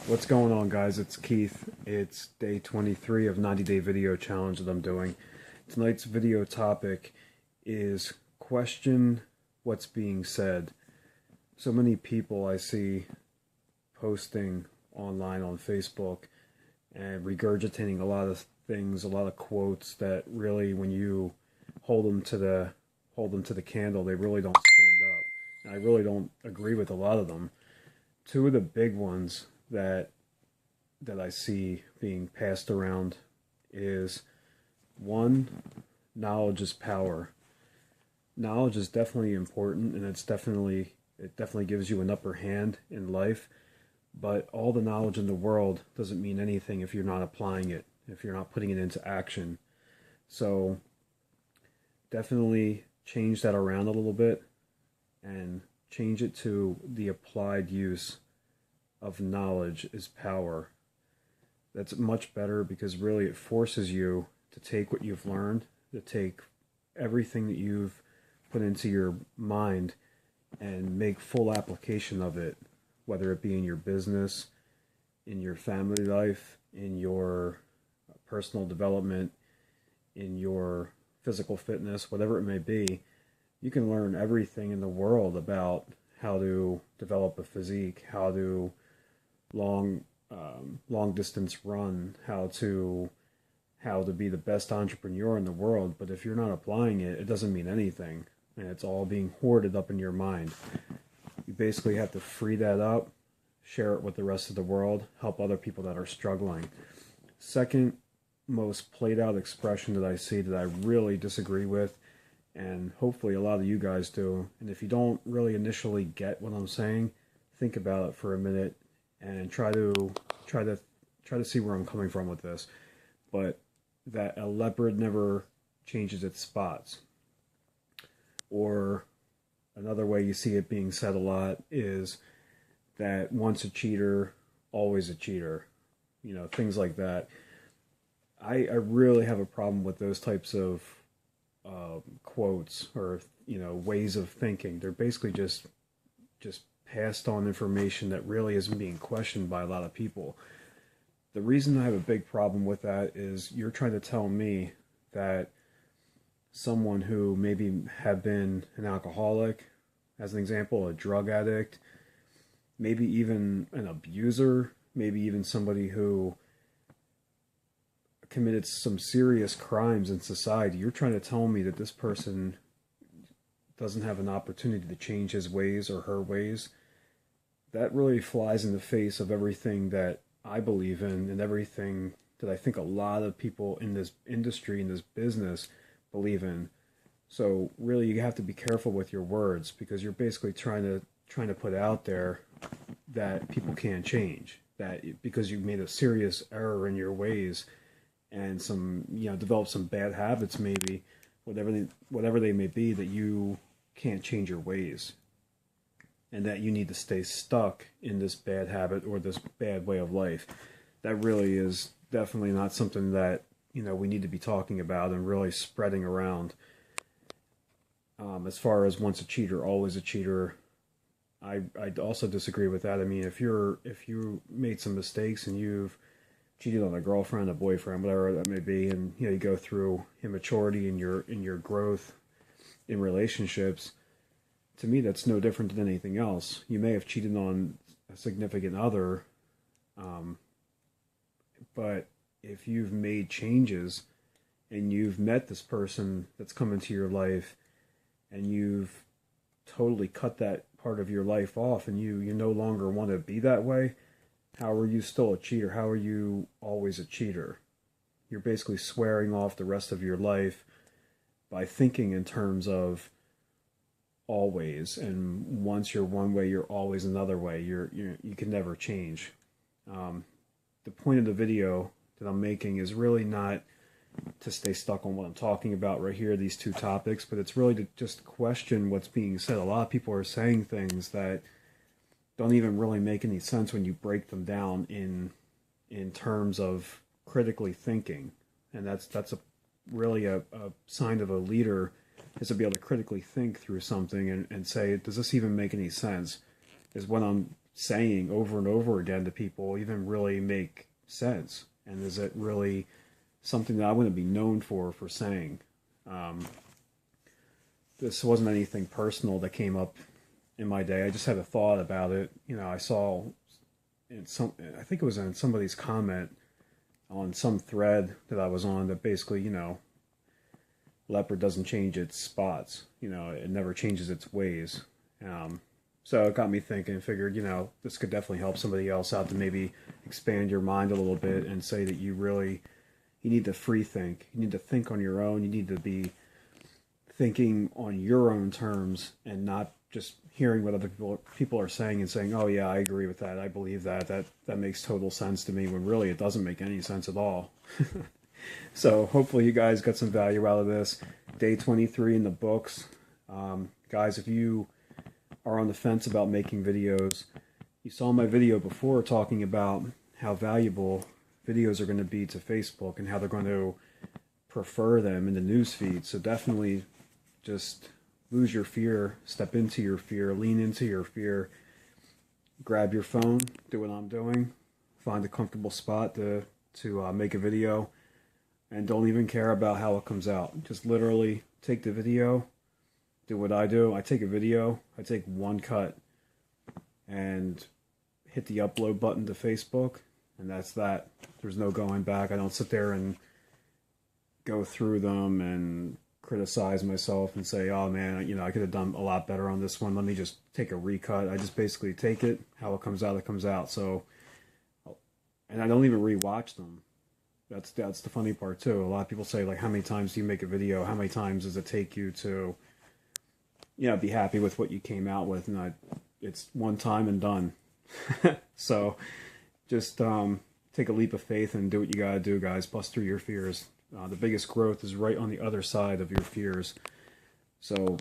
What's going on, guys? It's Keith. It's day 23 of 90-day video challenge that I'm doing. Tonight's video topic is question what's being said. So many people I see posting online on Facebook and regurgitating a lot of things, a lot of quotes that really, when you hold them to the candle, they really don't stand up. And I really don't agree with a lot of them. Two of the big ones that I see being passed around is one, knowledge is power. Knowledge is definitely important, and it definitely gives you an upper hand in life, but all the knowledge in the world doesn't mean anything if you're not applying it, if you're not putting it into action. So definitely change that around a little bit and change it to the applied use of knowledge is power. That's much better because really it forces you to take what you've learned, to take everything that you've put into your mind and make full application of it, whether it be in your business, in your family life, in your personal development, in your physical fitness, whatever it may be. You can learn everything in the world about how to develop a physique, how to long long distance run, how to be the best entrepreneur in the world. But if you're not applying it, it doesn't mean anything, and it's all being hoarded up in your mind. You basically have to free that up, share it with the rest of the world, help other people that are struggling. Second most played out expression that I see that I really disagree with, and hopefully a lot of you guys do, and if you don't really initially get what I'm saying, think about it for a minute and try to see where I'm coming from with this. But that a leopard never changes its spots. Or another way you see it being said a lot is that once a cheater, always a cheater. Things like that. I really have a problem with those types of quotes or ways of thinking. They're basically just passed on information that really isn't being questioned by a lot of people. The reason I have a big problem with that is you're trying to tell me that someone who maybe have been an alcoholic, as an example, a drug addict, maybe even an abuser, maybe even somebody who committed some serious crimes in society, you're trying to tell me that this person doesn't have an opportunity to change his ways or her ways. That really flies in the face of everything that I believe in and everything that I think a lot of people in this industry, in this business, believe in. So really you have to be careful with your words because you're basically trying to put out there that people can't change. That because you made a serious error in your ways and develop some bad habits, maybe whatever they may be, that you can't change your ways, and that you need to stay stuck in this bad habit or this bad way of life. That really is definitely not something that we need to be talking about and really spreading around. As far as once a cheater, always a cheater, I also disagree with that. I mean, if you made some mistakes and you've cheated on a girlfriend, a boyfriend, whatever that may be, and you go through immaturity in your growth in relationships, to me that's no different than anything else. You may have cheated on a significant other, but if you've made changes and you've met this person that's come into your life and you've totally cut that part of your life off and you no longer want to be that way, how are you still a cheater? How are you always a cheater? You're basically swearing off the rest of your life by thinking in terms of always, and once you're one way, you're always another way. You can never change. The point of the video that I'm making is really not to stay stuck on what I'm talking about right here, these two topics, but it's really to just question what's being said. A lot of people are saying things that don't even really make any sense when you break them down in terms of critically thinking, and that's really a sign of a leader, is to be able to critically think through something and say, does this even make any sense? Is what I'm saying over and over again to people even really make sense? And is it really something that I want to be known for saying? This wasn't anything personal that came up in my day. I just had a thought about it. You know, I saw in I think it was in somebody's comment on some thread that I was on, that basically, you know, leopard doesn't change its spots. You know, it never changes its ways. So it got me thinking, figured, you know, this could definitely help somebody else out to maybe expand your mind a little bit and say that you need to free think. You need to think on your own. You need to be thinking on your own terms and not just hearing what other people are saying and saying, oh yeah, I agree with that. I believe that. That makes total sense to me, when really it doesn't make any sense at all. So hopefully you guys got some value out of this. Day 23 in the books. Guys, if you are on the fence about making videos, you saw my video before talking about how valuable videos are going to be to Facebook and how they're going to prefer them in the newsfeed. So definitely just lose your fear, step into your fear, lean into your fear, grab your phone, do what I'm doing, find a comfortable spot to make a video, and don't even care about how it comes out. Just literally take the video, do what I do. I take a video, I take one cut, and hit the upload button to Facebook, and that's that. There's no going back. I don't sit there and go through them and criticize myself and say, oh man, you know, I could have done a lot better on this one. Let me just take a recut. I just basically take it, how it comes out, it comes out. So, and I don't even rewatch them. That's the funny part too. A lot of people say, like, how many times do you make a video? How many times does it take you to, you know, be happy with what you came out with? And it's one time and done. So just take a leap of faith and do what you gotta do, guys. Bust through your fears. The biggest growth is right on the other side of your fears. So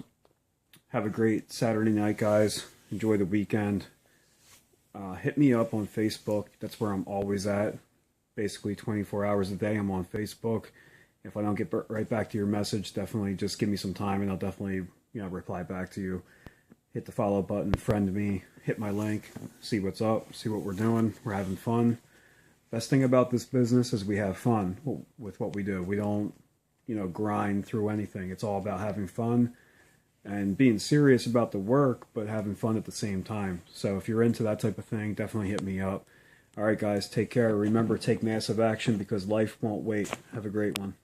have a great Saturday night, guys. Enjoy the weekend. Hit me up on Facebook. That's where I'm always at. Basically 24 hours a day I'm on Facebook. If I don't get right back to your message, definitely just give me some time and I'll definitely, you know, reply back to you. Hit the follow button, friend me, hit my link, see what's up, see what we're doing. We're having fun. Best thing about this business is we have fun with what we do. We don't, you know, grind through anything. It's all about having fun and being serious about the work, but having fun at the same time. So if you're into that type of thing, definitely hit me up. All right, guys, take care. Remember, take massive action because life won't wait. Have a great one.